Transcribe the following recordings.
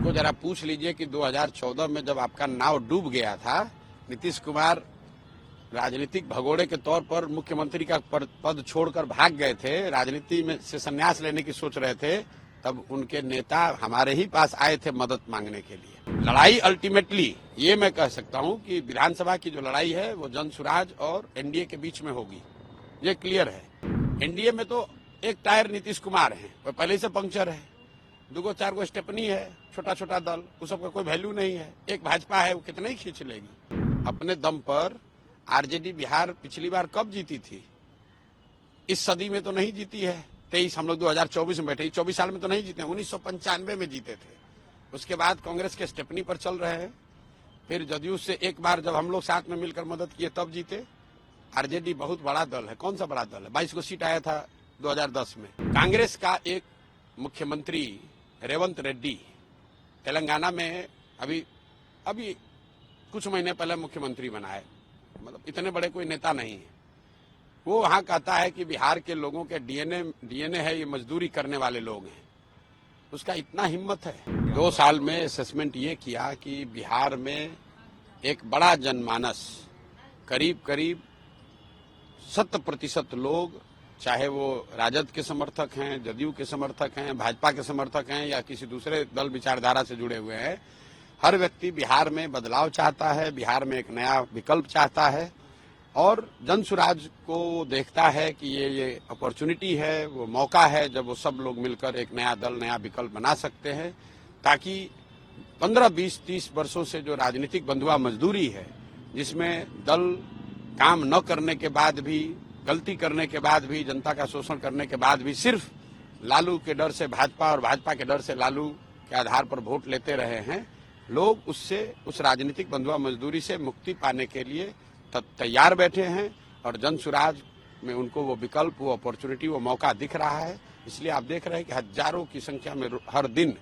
उनको जरा पूछ लीजिए कि 2014 में जब आपका नाव डूब गया था, नीतीश कुमार राजनीतिक भगोड़े के तौर पर मुख्यमंत्री का पद छोड़कर भाग गए थे, राजनीति में से संन्यास लेने की सोच रहे थे, तब उनके नेता हमारे ही पास आए थे मदद मांगने के लिए। लड़ाई अल्टीमेटली ये मैं कह सकता हूं कि विधानसभा की जो लड़ाई है वो जनसुराज और एनडीए के बीच में होगी, ये क्लियर है। एनडीए में तो एक टायर नीतीश कुमार है, वो पहले से पंक्चर है, 2-4 स्टेपनी है, छोटा छोटा दल, उस सबका कोई वैल्यू नहीं है। एक भाजपा है, वो कितना ही खींच लेगी। अपने दम पर आरजेडी बिहार पिछली बार कब जीती थी? इस सदी में तो नहीं जीती है। 23 हम लोग 2024 में बैठे, 24 साल में तो नहीं जीते, 1995 में जीते थे। उसके बाद कांग्रेस के स्टेपनी पर चल रहे हैं, फिर जदयू से एक बार जब हम लोग साथ में मिलकर मदद किए तब जीते। आरजेडी बहुत बड़ा दल है। कौन सा बड़ा दल है? 22 सीट आया था 2010 में। कांग्रेस का एक मुख्यमंत्री रेवंत रेड्डी तेलंगाना में अभी कुछ महीने पहले मुख्यमंत्री बना है, मतलब इतने बड़े कोई नेता नहीं है। वो वहां कहता है कि बिहार के लोगों के डीएनए है, ये मजदूरी करने वाले लोग हैं। उसका इतना हिम्मत है। 2 साल में असेसमेंट ये किया कि बिहार में एक बड़ा जनमानस, करीब 70% लोग, चाहे वो राजद के समर्थक हैं, जदयू के समर्थक हैं, भाजपा के समर्थक हैं या किसी दूसरे दल विचारधारा से जुड़े हुए हैं, हर व्यक्ति बिहार में बदलाव चाहता है, बिहार में एक नया विकल्प चाहता है और जनसुराज को देखता है कि ये अपॉर्चुनिटी है, वो मौका है जब वो सब लोग मिलकर एक नया दल, नया विकल्प बना सकते हैं, ताकि 15, 20, 30 वर्षों से जो राजनीतिक बंधुआ मजदूरी है, जिसमें दल काम न करने के बाद भी, गलती करने के बाद भी, जनता का शोषण करने के बाद भी सिर्फ लालू के डर से भाजपा और भाजपा के डर से लालू के आधार पर वोट लेते रहे हैं, लोग उससे, उस राजनीतिक बंधुआ मजदूरी से मुक्ति पाने के लिए तैयार बैठे हैं और जनसुराज में उनको वो विकल्प, वो अपॉर्चुनिटी, वो मौका दिख रहा है। इसलिए आप देख रहे हैं कि हजारों की संख्या में हर दिन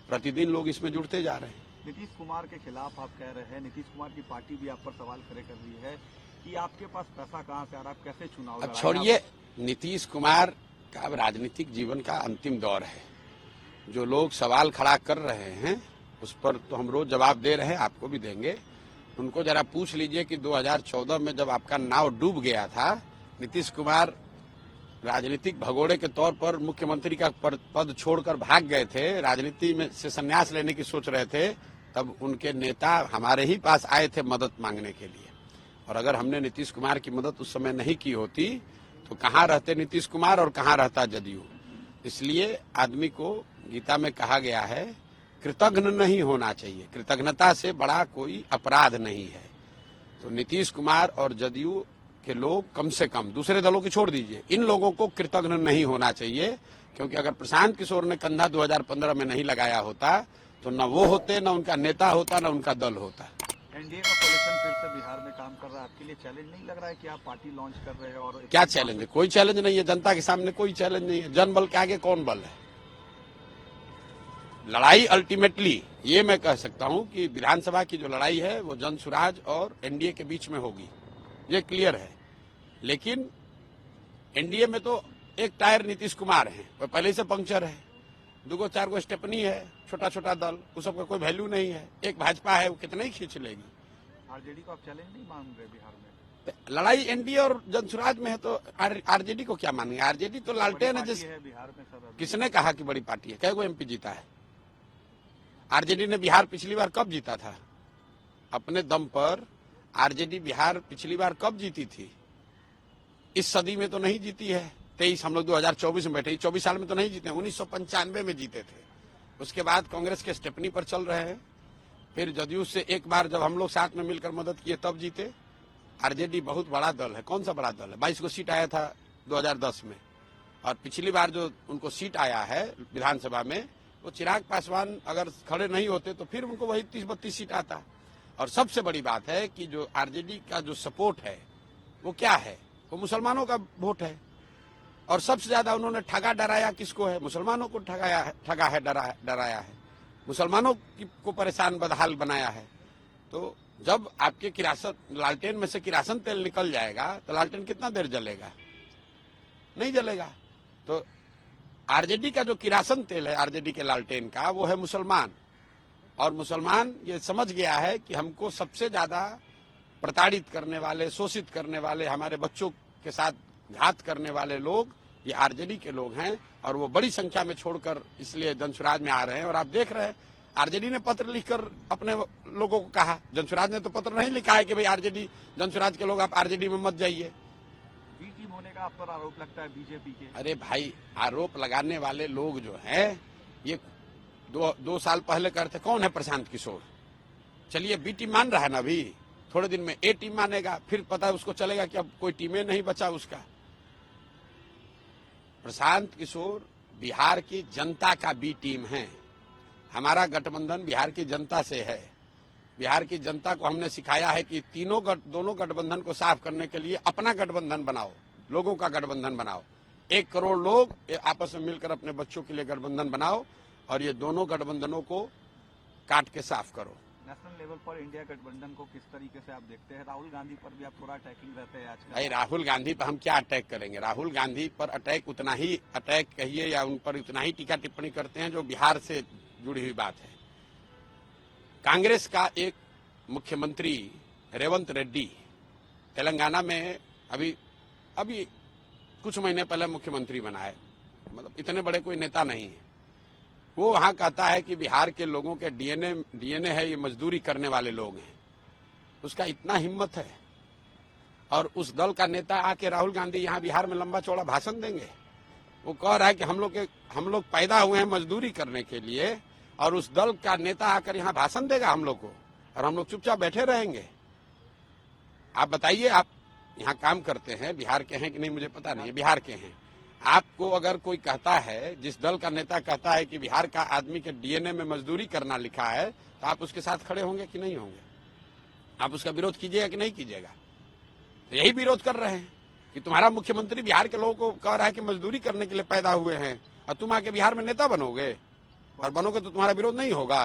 प्रतिदिन लोग इसमें जुड़ते जा रहे हैं। नीतीश कुमार के खिलाफ आप कह रहे हैं, नीतीश कुमार की पार्टी भी आप पर सवाल खड़े कर रही है कि आपके पास पैसा कहां से आ रहा है, आप कैसे चुनाव लड़ाएं? छोड़िए, नीतीश कुमार का राजनीतिक जीवन का अंतिम दौर है। जो लोग सवाल खड़ा कर रहे हैं उस पर तो हम रोज जवाब दे रहे हैं, आपको भी देंगे। उनको जरा पूछ लीजिए कि 2014 में जब आपका नाव डूब गया था, नीतीश कुमार राजनीतिक भगोड़े के तौर पर मुख्यमंत्री का पद छोड़कर भाग गए थे, राजनीति में से संन्यास लेने की सोच रहे थे, तब उनके नेता हमारे ही पास आए थे मदद मांगने के लिए। और अगर हमने नीतीश कुमार की मदद उस समय नहीं की होती तो कहाँ रहते नीतीश कुमार और कहाँ रहता जदयू। इसलिए आदमी को गीता में कहा गया है, कृतज्ञ नहीं होना चाहिए, कृतज्ञता से बड़ा कोई अपराध नहीं है। तो नीतीश कुमार और जदयू के लोग कम से कम, दूसरे दलों की छोड़ दीजिए, इन लोगों को कृतज्ञ नहीं होना चाहिए, क्योंकि अगर प्रशांत किशोर ने कंधा 2015 में नहीं लगाया होता तो न वो होते, न उनका नेता होता, न उनका दल होता। एनडीए का कोalition फिर से बिहार में काम कर रहा है, आपके लिए चैलेंज नहीं लग रहा है कि आप पार्टी लॉन्च कर रहे हैं? और क्या चैलेंज है? कोई चैलेंज नहीं है, जनता के सामने कोई चैलेंज नहीं है। जनबल के आगे कौन बल है? लड़ाई अल्टीमेटली ये मैं कह सकता हूं कि विधानसभा की जो लड़ाई है वो जनसुराज और एनडीए के बीच में होगी, ये क्लियर है। लेकिन एनडीए में तो एक टायर नीतीश कुमार है, वो पहले से पंक्चर है, 2-4 स्टेपनी है, छोटा छोटा दल, उस सबका कोई वैल्यू नहीं है। एक भाजपा है, वो कितना ही खींच लेगी। आरजेडी को आप चैलेंज नहीं मान रहे बिहार में? लड़ाई एनडीए और जनसुराज में है तो आरजेडी को क्या मानेंगे? आरजेडी तो लालटेन है जैसे। बिहार में सर किसने कहा कि बड़ी पार्टी है? कई गो एमपी जीता है? आरजेडी ने बिहार पिछली बार कब जीता था? अपने दम पर आरजेडी बिहार पिछली बार कब जीती थी? इस सदी में तो नहीं जीती है। 23 हम लोग 2024 में बैठे, 24 साल में तो नहीं जीते, 1995 में जीते थे। उसके बाद कांग्रेस के स्टेपनी पर चल रहे हैं, फिर जदयू से एक बार जब हम लोग साथ में मिलकर मदद किए तब जीते। आरजेडी बहुत बड़ा दल है। कौन सा बड़ा दल है? 22 सीट आया था 2010 में, और पिछली बार जो उनको सीट आया है विधानसभा में, वो चिराग पासवान अगर खड़े नहीं होते तो फिर उनको वही 30-32 सीट आता। और सबसे बड़ी बात है कि जो आरजेडी का जो सपोर्ट है वो क्या है? वो मुसलमानों का वोट है। और सबसे ज्यादा उन्होंने ठगा डराया किसको है? मुसलमानों को ठगा है, डराया है, मुसलमानों को परेशान बदहाल बनाया है। तो जब आपके किरासन, लालटेन में से किरासन तेल निकल जाएगा तो लालटेन कितना देर जलेगा? नहीं जलेगा। तो आरजेडी का जो किरासन तेल है, आरजेडी के लालटेन का, वो है मुसलमान। और मुसलमान ये समझ गया है कि हमको सबसे ज्यादा प्रताड़ित करने वाले, शोषित करने वाले, हमारे बच्चों के साथ घात करने वाले लोग ये आरजेडी के लोग हैं और वो बड़ी संख्या में छोड़कर इसलिए जनसुराज में आ रहे हैं। और आप देख रहे हैं आरजेडी ने पत्र लिखकर अपने लोगों को कहा, जनसुराज ने तो पत्र नहीं लिखा है कि भाई आरजेडी, जनसुराज के लोग आप आरजेडी में मत जाइए। बी टीम होने का आप पर आरोप लगता है बीजेपी के। अरे भाई, आरोप लगाने वाले लोग जो हैं ये दो साल पहले करते, कौन है प्रशांत किशोर? चलिए बी टीम मान रहा है ना, अभी थोड़े दिन में ए टीम मानेगा, फिर पता है उसको चलेगा कि अब कोई टीमें नहीं बचा उसका। प्रशांत किशोर बिहार की जनता का बी टीम है। हमारा गठबंधन बिहार की जनता से है। बिहार की जनता को हमने सिखाया है कि दोनों गठबंधन को साफ करने के लिए अपना गठबंधन बनाओ, लोगों का गठबंधन बनाओ। 1 करोड़ लोग आपस में मिलकर अपने बच्चों के लिए गठबंधन बनाओ और ये दोनों गठबंधनों को काट के साफ करो। नेशनल लेवल पर इंडिया गठबंधन को किस तरीके से आप देखते हैं? राहुल गांधी पर भी आप थोड़ा अटैकिंग रहते हैं आजकल। भाई राहुल गांधी पर हम क्या अटैक करेंगे? राहुल गांधी पर अटैक उतना ही अटैक कहिए या उन पर उतना ही टीका टिप्पणी करते हैं जो बिहार से जुड़ी हुई बात है। कांग्रेस का एक मुख्यमंत्री रेवंत रेड्डी तेलंगाना में अभी कुछ महीने पहले मुख्यमंत्री बना है, मतलब इतने बड़े कोई नेता नहीं है। वो वहां कहता है कि बिहार के लोगों के डीएनए है, ये मजदूरी करने वाले लोग हैं। उसका इतना हिम्मत है और उस दल का नेता आके राहुल गांधी यहाँ बिहार में लंबा चौड़ा भाषण देंगे। वो कह रहा है कि हम लोग पैदा हुए हैं मजदूरी करने के लिए और उस दल का नेता आकर यहाँ भाषण देगा हम लोग को और हम लोग चुपचाप बैठे रहेंगे। आप बताइए, आप यहाँ काम करते हैं, बिहार के हैं कि नहीं मुझे पता नहीं है, बिहार के हैं। आपको अगर कोई कहता है, जिस दल का नेता कहता है कि बिहार का आदमी के डीएनए में मजदूरी करना लिखा है, तो आप उसके साथ खड़े होंगे कि नहीं होंगे? आप उसका विरोध कीजिएगा कि नहीं कीजिएगा? तो यही विरोध कर रहे हैं कि तुम्हारा मुख्यमंत्री बिहार के लोगों को कह रहा है कि मजदूरी करने के लिए पैदा हुए हैं और तुम आके बिहार में नेता बनोगे और बनोगे तो तुम्हारा विरोध नहीं होगा।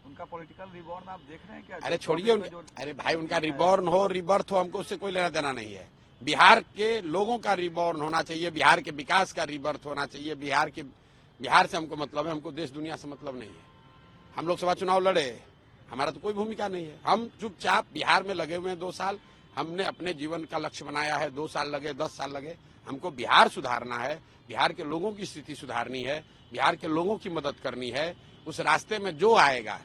उनका पॉलिटिकल रिबॉर्न आप देख रहे हैं क्या? अरे छोड़िए, अरे भाई उनका रिबॉर्न हो रिबर्थ हो, हमको उससे कोई लेना देना नहीं है। बिहार के लोगों का रिबॉर्न होना चाहिए, बिहार के विकास का रिबर्थ होना चाहिए। बिहार से हमको मतलब है, हमको देश दुनिया से मतलब नहीं है। हम लोकसभा चुनाव लड़े, हमारा तो कोई भूमिका नहीं है। हम चुपचाप बिहार में लगे हुए हैं 2 साल। हमने अपने जीवन का लक्ष्य बनाया है, 2 साल लगे, 10 साल लगे, हमको बिहार सुधारना है, बिहार के लोगों की स्थिति सुधारनी है, बिहार के लोगों की मदद करनी है। उस रास्ते में जो आएगा,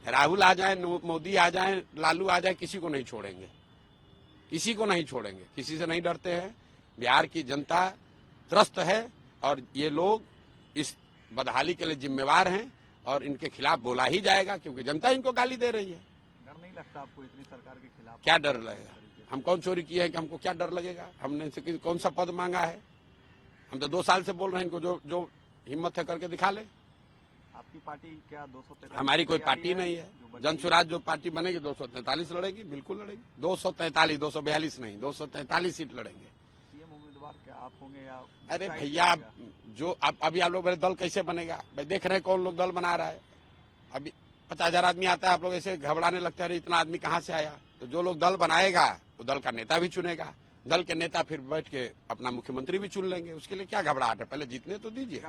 राहुल आ जाए, मोदी आ जाए, लालू आ जाए, किसी को नहीं छोड़ेंगे, किसी को नहीं छोड़ेंगे, किसी से नहीं डरते हैं। बिहार की जनता त्रस्त है और ये लोग इस बदहाली के लिए जिम्मेवार हैं और इनके खिलाफ बोला ही जाएगा क्योंकि जनता इनको गाली दे रही है। डर नहीं लगता आपको इतनी सरकार के खिलाफ? क्या डर लगेगा? हम कौन चोरी किए हैं कि हमको क्या डर लगेगा? हमने से कौन सा पद मांगा है? हम तो 2 साल से बोल रहे हैं, इनको जो हिम्मत है करके दिखा ले। आपकी पार्टी क्या 243? हमारी कोई पार्टी नहीं है। जनसुराज जो पार्टी बनेगी 243 लड़ेगी, बिल्कुल लड़ेगी। 243, 242 नहीं, 243 सीट लड़ेंगे। सीएम उम्मीदवार क्या आप होंगे या? अरे भैया, जो अभी आप लोग मेरे दल कैसे बनेगा? भाई देख रहे हैं कौन लोग दल बना रहा है। अभी 50,000 आदमी आता है, आप लोग ऐसे घबराने लगते हैं, इतना आदमी कहाँ से आया? तो जो लोग दल बनाएगा वो दल का नेता भी चुनेगा, दल के नेता फिर बैठ के अपना मुख्यमंत्री भी चुन लेंगे। उसके लिए क्या घबराहट है? पहले जीतने तो दीजिए।